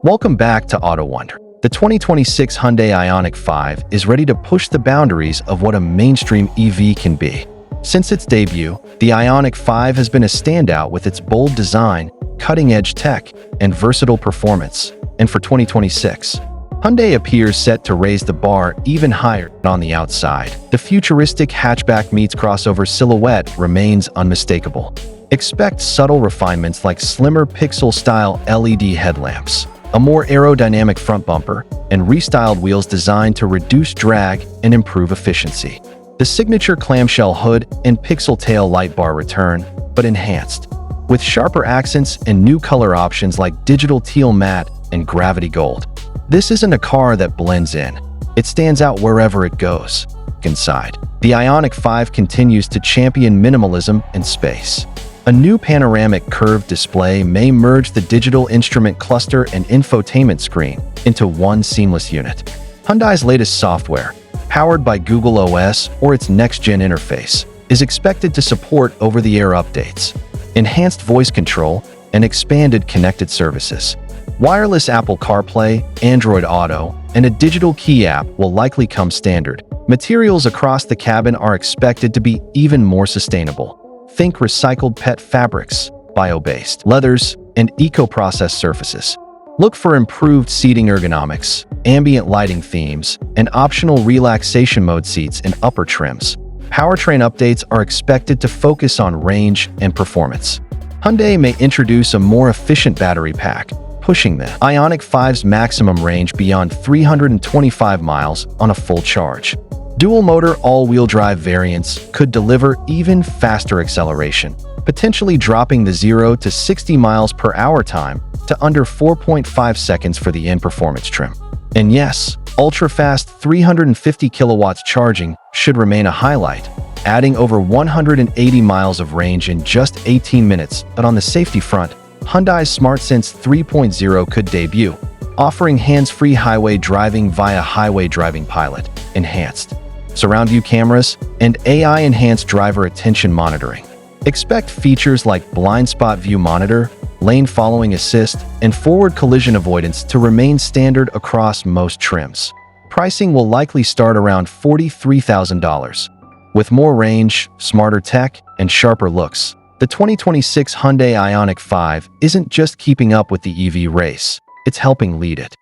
Welcome back to Autowondr. The 2026 Hyundai Ioniq 5 is ready to push the boundaries of what a mainstream EV can be. Since its debut, the Ioniq 5 has been a standout with its bold design, cutting-edge tech, and versatile performance. And for 2026, Hyundai appears set to raise the bar even higher on the outside. The futuristic hatchback-meets-crossover silhouette remains unmistakable. Expect subtle refinements like slimmer pixel-style LED headlamps, a more aerodynamic front bumper, and restyled wheels designed to reduce drag and improve efficiency. The signature clamshell hood and pixel tail light bar return, but enhanced, with sharper accents and new color options like digital teal matte and gravity gold. This isn't a car that blends in. It stands out wherever it goes. Inside, the Ioniq 5 continues to champion minimalism and space. A new panoramic curved display may merge the digital instrument cluster and infotainment screen into one seamless unit. Hyundai's latest software, powered by Google OS or its next-gen interface, is expected to support over-the-air updates, enhanced voice control, and expanded connected services. Wireless Apple CarPlay, Android Auto, and a digital key app will likely come standard. Materials across the cabin are expected to be even more sustainable. Think recycled PET fabrics, bio-based leathers, and eco-processed surfaces. Look for improved seating ergonomics, ambient lighting themes, and optional relaxation mode seats in upper trims. Powertrain updates are expected to focus on range and performance. Hyundai may introduce a more efficient battery pack, pushing the Ioniq 5's maximum range beyond 325 miles on a full charge. Dual-motor all-wheel drive variants could deliver even faster acceleration, potentially dropping the 0 to 60 miles per hour time to under 4.5 seconds for the in-performance trim. And yes, ultra-fast 350 kilowatts charging should remain a highlight, adding over 180 miles of range in just 18 minutes. But on the safety front, Hyundai's SmartSense 3.0 could debut, offering hands-free highway driving via Highway Driving Pilot, enhanced surround view cameras, and AI-enhanced driver attention monitoring. Expect features like blind spot view monitor, lane following assist, and forward collision avoidance to remain standard across most trims. Pricing will likely start around $43,000. With more range, smarter tech, and sharper looks, the 2026 Hyundai Ioniq 5 isn't just keeping up with the EV race, it's helping lead it.